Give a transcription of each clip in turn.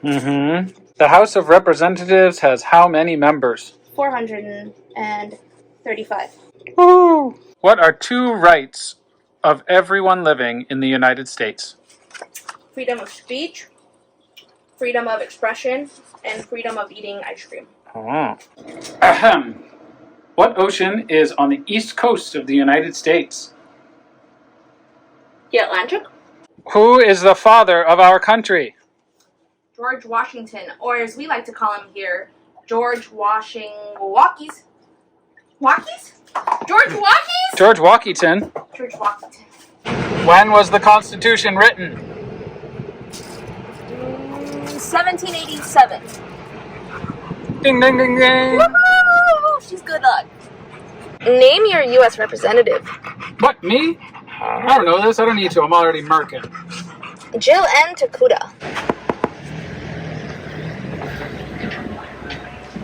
The House of Representatives has how many members? 435. Woo! What are two rights of everyone living in the United States? Freedom of speech, freedom of expression, and freedom of eating ice cream. Oh. Ahem. What ocean is on the east coast of the United States? The Atlantic. Who is the father of our country? George Washington, or as we like to call him here, George Walkies. Walkies? George Walkies? George Washington. George Washington. When was the Constitution written? 1787. Ding, ding, ding, ding. Woohoo! She's good luck. Name your U.S. representative. What, me? I don't know this. I don't need to. I'm already American. Jill N. Takuda.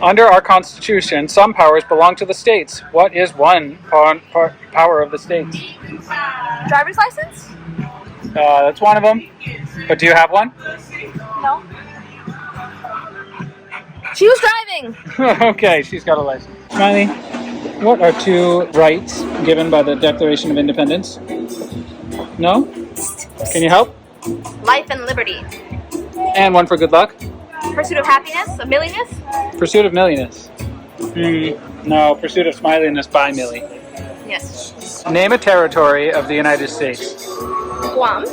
Under our Constitution, some powers belong to the states. What is one power of the states? Driver's license? That's one of them. But do you have one? No. She was driving. Okay, she's got a license. Smiley, what are two rights given by the Declaration of Independence? No? Can you help? Life and liberty. And one for good luck? Pursuit of happiness? Of milliness? Pursuit of milliness. No, pursuit of smiliness by Millie. Yes. Name a territory of the United States. Guam.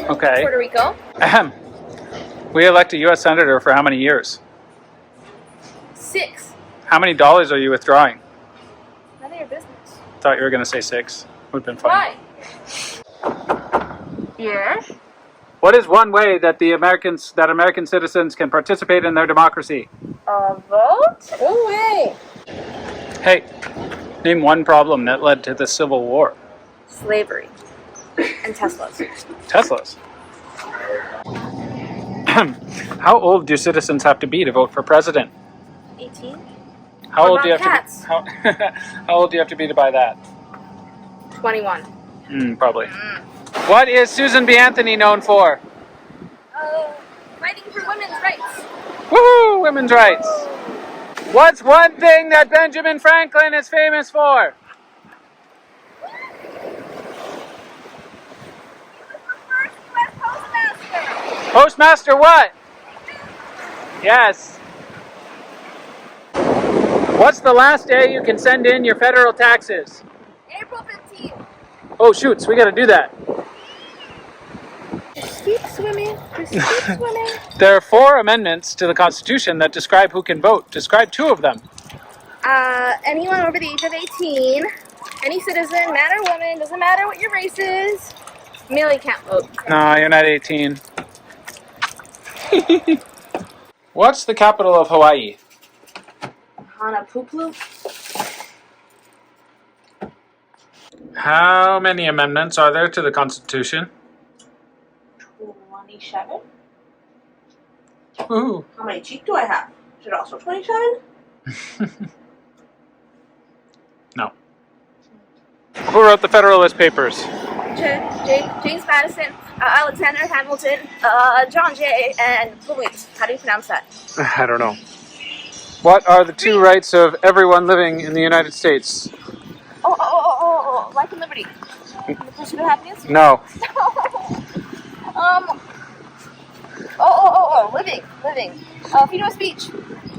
Okay. Puerto Rico. Ahem. We elect a U.S. Senator for how many years? 6. How many dollars are you withdrawing? None of your business. Thought you were going to say 6. Would have been fun. Why? Yes. What is one way that American citizens can participate in their democracy? A vote? Oh, wait. Hey, name one problem that led to the Civil War. Slavery. And Teslas. Teslas. How old do citizens have to be to vote for president? 18. How old do you have cats? to be? How old do you have to be to buy that? 21. Probably. What is Susan B. Anthony known for? Fighting for women's rights. Woohoo! Women's rights. What's one thing that Benjamin Franklin is famous for? Postmaster what? Yes. What's the last day you can send in your federal taxes? April 15th. Oh shoot, so we gotta do that. Just keep swimming. Just keep swimming. There are 4 amendments to the Constitution that describe who can vote. Describe 2 of them. Anyone over the age of 18, any citizen, man or woman, doesn't matter what your race is. Millie can't vote. No, you're not 18. What's the capital of Hawaii? Honolulu. How many amendments are there to the Constitution? 27. Ooh. How many cheek do I have? Is it also 27? No. Who wrote the Federalist Papers? James Madison, Alexander Hamilton, John Jay, and Louise. How do you pronounce that? I don't know. What are the 2 rights of everyone living in the United States? Oh, life and liberty. The pursuit of happiness? No. Living. Freedom of speech.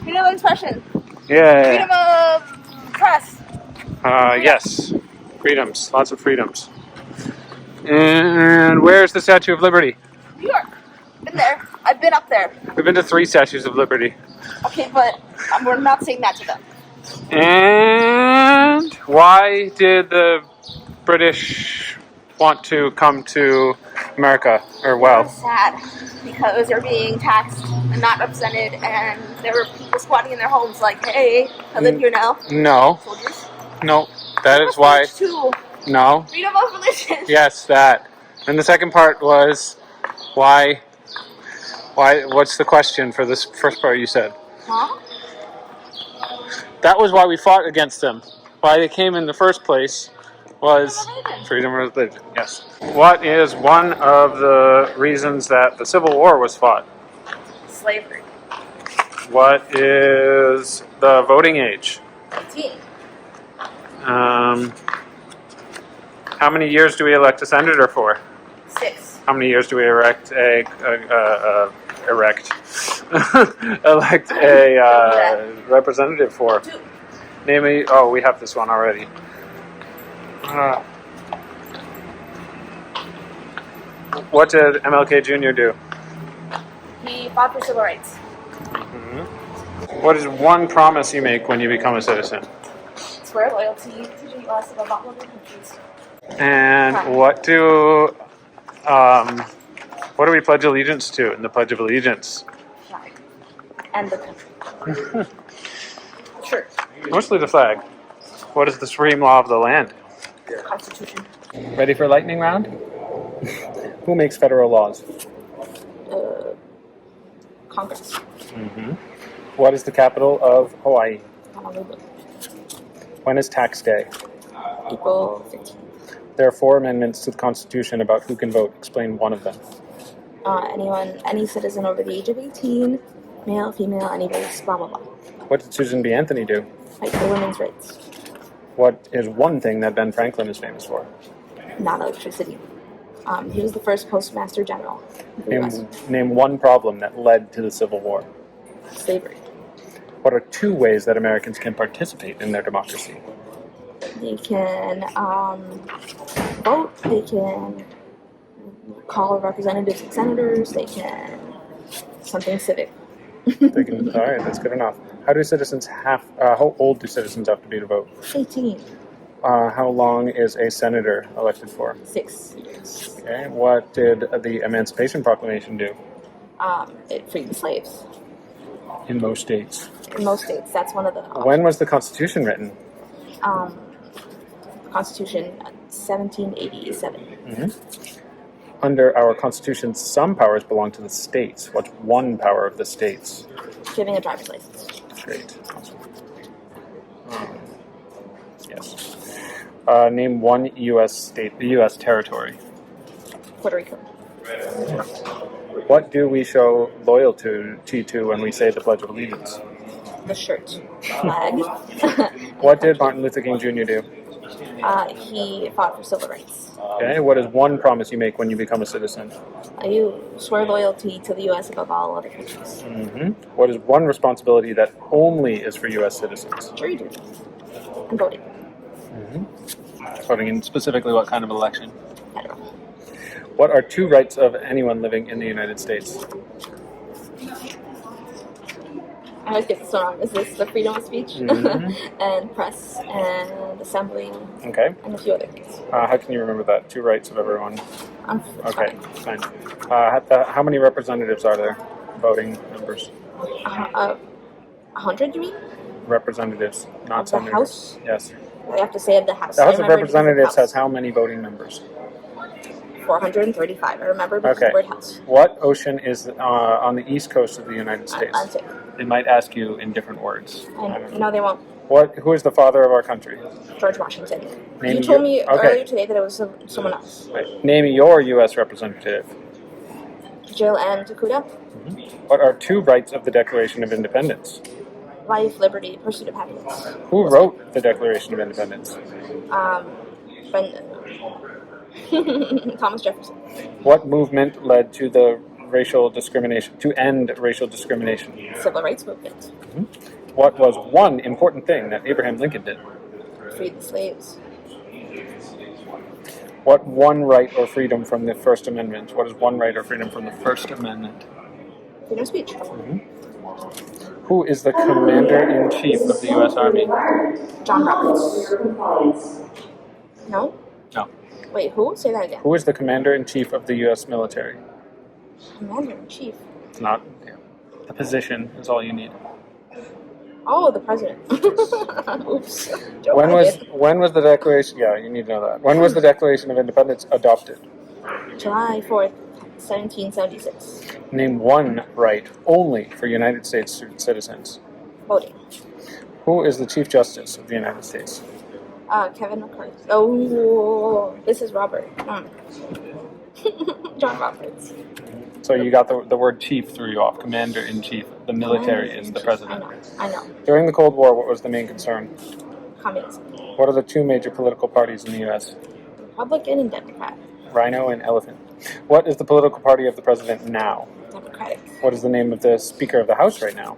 Freedom of expression. Yeah. Freedom of press. Yes. Freedoms. Lots of freedoms. And where's the Statue of Liberty? New York. Been there. I've been up there. We've been to 3 Statues of Liberty. Okay, but we're not saying that to them. And why did the British want to come to America? They're sad because they're being taxed and not represented, and there were people squatting in their homes like, hey, I live here now. No. Soldiers. No. That is why. Too. No. Freedom of religion. Yes, that. And the second part was why? What's the question for this first part you said? Huh? That was why we fought against them. Why they came in the first place was freedom of religion. Yes. What is one of the reasons that the Civil War was fought? slavery. What is the voting age? 18. How many years do we elect a senator for? 6. How many years do we elect a representative for? 2. Name me. Oh, we have this one already. What did MLK Jr. do? He fought for civil rights. What is one promise you make when you become a citizen? Swear loyalty to the U.S. above all other countries. And what do we pledge allegiance to in the Pledge of Allegiance? Flag. And the country. Sure. Mostly the flag. What is the supreme law of the land? Constitution. Ready for lightning round? Who makes federal laws? Congress. What is the capital of Hawaii? Honolulu. When is tax day? April 15th. There are 4 amendments to the Constitution about who can vote. Explain one of them. Any citizen over the age of 18, male, female, any race, blah, blah, blah. What did Susan B. Anthony do? Fight for women's rights. What is one thing that Ben Franklin is famous for? Not electricity. He was the first postmaster general of the US. Name one problem that led to the Civil War. Slavery. What are 2 ways that Americans can participate in their democracy? They can vote, they can call representatives and senators, they can something civic. All right, that's good enough. How old do citizens have to be to vote? 18. How long is a senator elected for? 6 years. Okay. What did the Emancipation Proclamation do? It freed the slaves. In most states. In most states, that's one of the... When was the Constitution written? Constitution 1787. Under our Constitution, some powers belong to the states. What's one power of the states? Giving a driver's license. Great. Yes. Name one U.S. state, U.S. territory. Puerto Rico. What do we show loyalty to when we say the Pledge of Allegiance? The shirt. Flag. What did Martin Luther King Jr. do? He fought for civil rights. Okay. What is one promise you make when you become a citizen? You swear loyalty to the U.S. above all other countries. What is one responsibility that only is for U.S. citizens? Jury duty. And voting. Voting in specifically what kind of election? Federal. What are 2 rights of anyone living in the United States? I always get this one wrong. Is this the freedom of speech? And press and assembly Okay. and a few other things. How can you remember that? 2 rights of everyone. Okay, Fine. fine. How many representatives are there? Voting members. 100, you mean? Representatives, not Of the senators. House? Yes. I have to say of the House. The House I of remember just the Representatives has House. how many voting members? 435. I remember because Okay. the word House. What ocean is on the east coast of the United States? Atlantic. They might ask you in different words. No, they won't. Who is the father of our country? George Washington. Name You told me okay. earlier today that it was someone else. Right. Name your U.S. representative. Jill M. Takuda. What are 2 rights of the Declaration of Independence? Life, liberty, pursuit of happiness. Who wrote the Declaration of Independence? Thomas Jefferson. What movement led to the racial discrimination, to end racial discrimination? Civil rights movement. What was one important thing that Abraham Lincoln did? Freed the slaves. What one right or freedom from the First Amendment? What is one right or freedom from the First Amendment? Freedom of speech. Who is the Commander-in-Chief of the U.S. Army? John Roberts. No? No. Wait, who? Say that again. Who is the Commander-in-Chief of the U.S. military? Commander-in-Chief. It's not. The position is all you need. Oh, the president. Oops. When was the Declaration? Yeah, you need to know that. When was the Declaration of Independence adopted? July 4th, 1776. Name one right only for United States citizens. Voting. Who is the Chief Justice of the United States? Kevin McCarthy. Oh, this is Robert. John Roberts. So you got the word chief threw you off. Commander-in-chief. The military is the president. I know. During the Cold War, what was the main concern? Communism. What are the two major political parties in the U.S.? Republican and Democrat. Rhino and elephant. What is the political party of the president now? Democratic. What is the name of the Speaker of the House right now?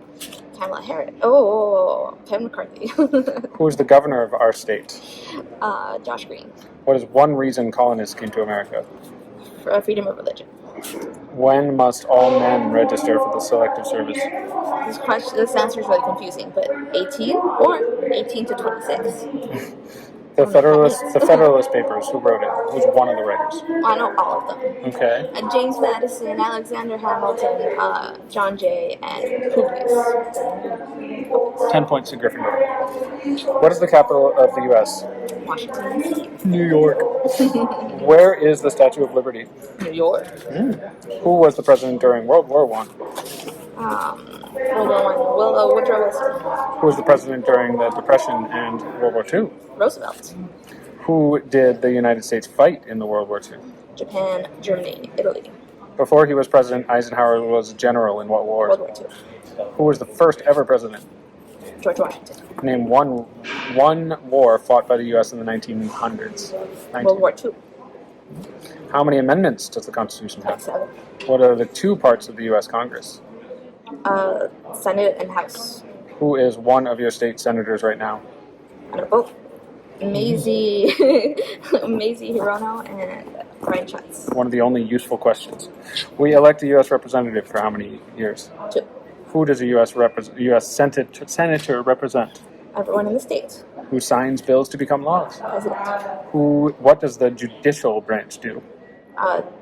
Kamala Harris. Oh, Kevin McCarthy. Who is the governor of our state? Josh Green. What is one reason colonists came to America? For freedom of religion. When must all men register for the Selective Service? This answer is really confusing, but 18 or 18 to 26? The Federalist Papers, who wrote it? Who's one of the writers? I know all of them. Okay. James Madison, Alexander Hamilton, John Jay, and Publius. 10 points to Gryffindor. What is the capital of the U.S.? Washington, D.C. New York. Where is the Statue of Liberty? New York. Who was the president during World War I? World War I. Woodrow Wilson. Who was the president during the Depression and World War II? Roosevelt. Who did the United States fight in the World War II? Japan, Germany, Italy. Before he was president, Eisenhower was general in what war? World War II. Who was the first ever president? George Washington. Name one war fought by the U.S. in the 1900s. World War II. How many amendments does the Constitution have? 7. What are the two parts of the U.S. Congress? Senate and House. Who is one of your state senators right now? I'm gonna vote. Maisie Hirono and Brian Schatz. One of the only useful questions. We elect a U.S. representative for how many years? 2. Who does a U.S. senator represent? Everyone in the state. Who signs bills to become laws? President. What does the judicial branch do?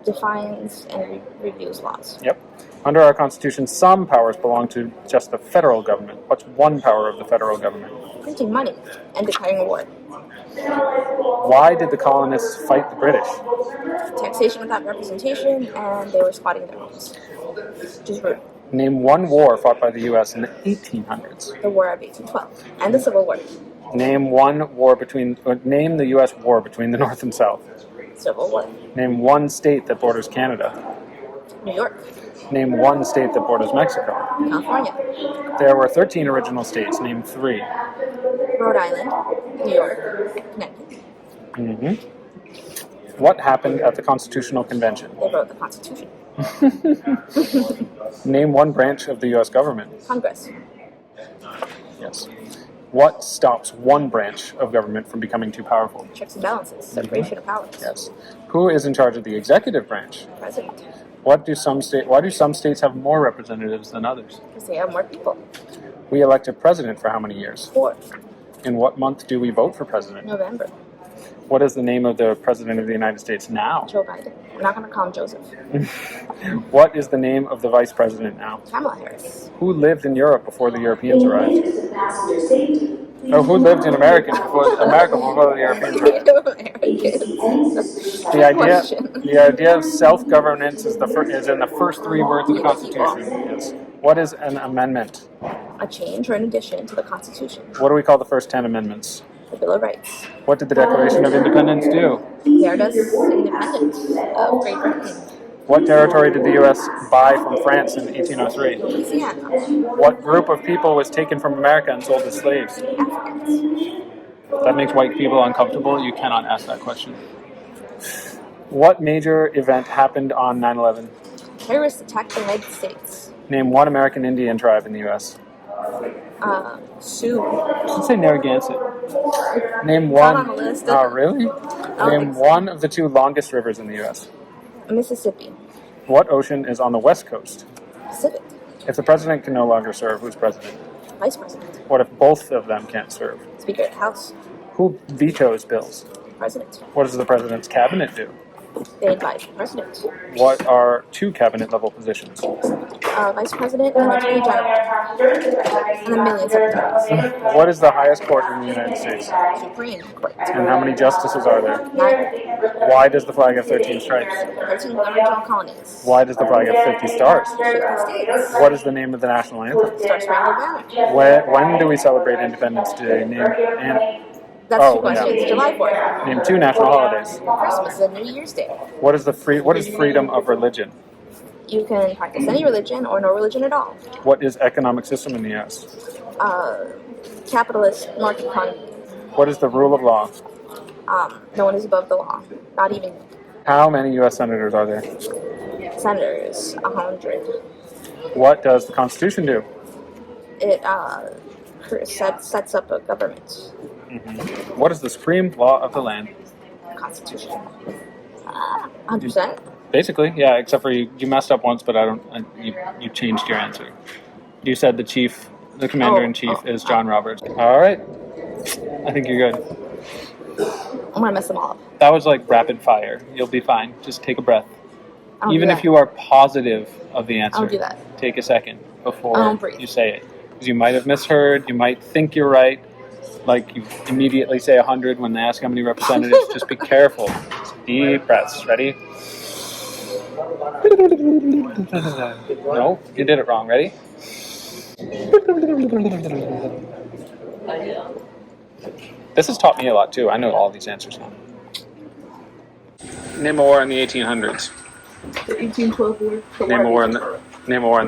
Defines and reviews laws. Yep. Under our Constitution, some powers belong to just the federal government. What's one power of the federal government? Printing money and declaring war. Why did the colonists fight the British? Taxation without representation, and they were squatting their homes. Which is rude. Name one war fought by the U.S. in the 1800s. The War of 1812 and the Civil War. Name the U.S. war between the North and South. Civil War. Name one state that borders Canada. New York. Name one state that borders Mexico. California. There were 13 original states. Name 3. Rhode Island. New York. Connecticut. What happened at the Constitutional Convention? They wrote the Constitution. Name one branch of the U.S. government. Congress. Yes. What stops one branch of government from becoming too powerful? Checks and balances. Separation of powers. Yes. Who is in charge of the executive branch? President. Why do some states have more representatives than others? Because they have more people. We elect a president for how many years? 4. In what month do we vote for president? November. What is the name of the president of the United States now? Joe Biden. We're not going to call him Joseph. What is the name of the vice president now? Kamala Harris. Who lived in Europe before the Europeans arrived? Oh, who lived in America before the Europeans arrived? The idea of self-governance is in the first 3 words of the Constitution. Yes. What is an amendment? A change or an addition to the Constitution. What do we call the first 10 amendments? The Bill of Rights. What did the Declaration of Independence do? Declared us independent of Great Britain. What territory did the U.S. buy from France in 1803? Louisiana. What group of people was taken from America and sold as slaves? Africans. That makes white people uncomfortable. You cannot ask that question. What major event happened on 9/11? Terrorists attacked the United States. Name one American Indian tribe in the U.S. Sioux. Did you say Narragansett? Name one. Not on the list. Oh, really? Name one of the 2 longest rivers in the U.S. Mississippi. What ocean is on the west coast? Pacific. If the president can no longer serve, who's president? Vice President. What if both of them can't serve? Speaker of the House. Who vetoes bills? President. What does the president's cabinet do? They advise the President. What are 2 cabinet-level positions? Vice President and Attorney General. And the million secretaries. What is the highest court in the United States? Supreme Court. And how many justices are there? 9. Why does the flag have 13 stripes? 13 original colonies. Why does the flag have 50 stars? 50 states. What is the name of the national anthem? Star Spangled Banner. When do we celebrate Independence Day? That's 2 questions. Yeah. July 4th. Name 2 national holidays. Christmas and New Year's Day. What is freedom of religion? You can practice any religion or no religion at all. What is economic system in the U.S.? Capitalist market economy. What is the rule of law? No one is above the law. Not even How many U.S. senators are there? senators. 100. What does the Constitution do? It sets up a government. What is the supreme law of the land? Constitution. 100%. Basically, yeah, except for you messed up once, but you changed your answer. You said the commander-in-chief is John Roberts. All right. I think you're good. I'm gonna mess them all up. That was like rapid fire. You'll be fine. Just take a breath. Even if that. you are positive of the answer, I'll do that. take a second before Don't breathe. you say it. Because you might have misheard, you might think you're right, like you immediately say 100 when they ask how many representatives. Just be careful. Deep breaths. Ready? No, you did it wrong. Ready? This has taught me a lot too. I know all these answers now. Name a war in the 1800s. The 1812 war. Name a war in the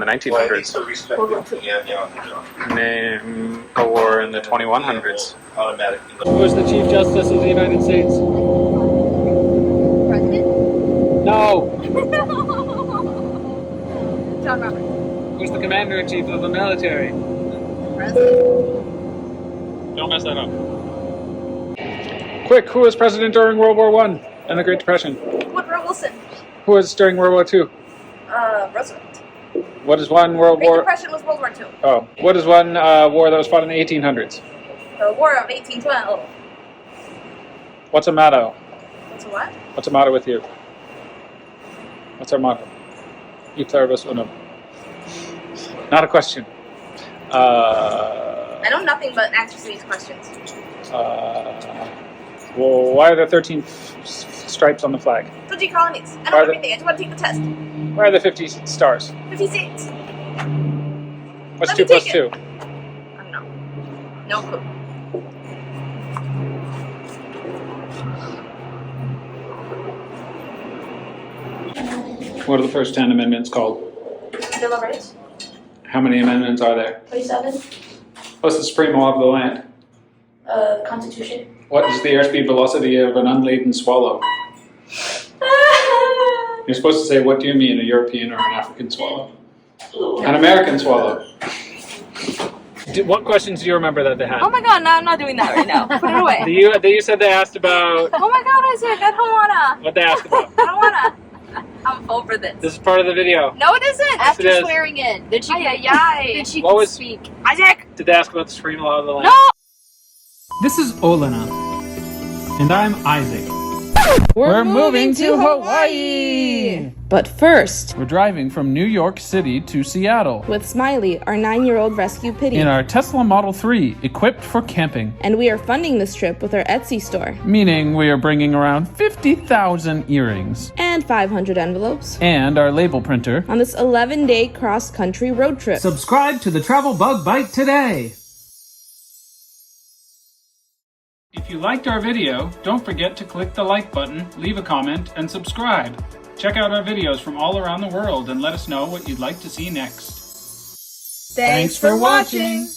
1900s. World War II. Name a war in the 2100s. Who is the Chief Justice of the United States? President? No. John Roberts. Who's the Commander-in-Chief of the military? President? Don't mess that up. Quick, who was president during World War I and the Great Depression? Woodrow Wilson. Who was during World War II? Roosevelt. What is one World Great War? Depression was World War II. Oh, what is one war that was fought in the 1800s? The War of 1812. What's a motto? What's a what? What's a motto with you? What's our motto? E pluribus unum. Not a question. I know nothing but answers to these questions. Well, why are there 13 stripes on the flag? 20 colonies. I Are know the- everything. I just want to take the test. Why are there 50 stars? 56. What's Let 2 me plus take 2? it. I don't know. No clue. What are the first 10 amendments called? Bill of Rights. How many amendments are there? 27. What's the supreme law of the land? Constitution. What is the airspeed velocity of an unladen swallow? You're supposed to say, what do you mean, a European or an African swallow? An American swallow. What questions do you remember that they had? Oh my god, no, I'm not doing that right now. Put it away. You said they asked about... Oh my god, Isaac, I don't wanna. What they asked about? I don't wanna. I'm over this. This is part of the video. No, it isn't. Yes, it is. Swearing in. Then she Ay, she What can was- speak. Isaac! Did they ask about the supreme law of the land? No! This is Olena. And I'm Isaac. We're moving to Hawaii! But first, We're driving from New York City to Seattle with Smiley, our 9-year-old rescue pitty. in our Tesla Model 3, equipped for camping. And we are funding this trip with our Etsy store. Meaning we are bringing around 50,000 earrings And 500 envelopes. and our label printer. On this 11-day cross-country road trip. Subscribe to the Travel Bug Bite today. If you liked our video, don't forget to click the like button, leave a comment, and subscribe. Check out our videos from all around the world and let us know what you'd like to see next. Thanks for watching!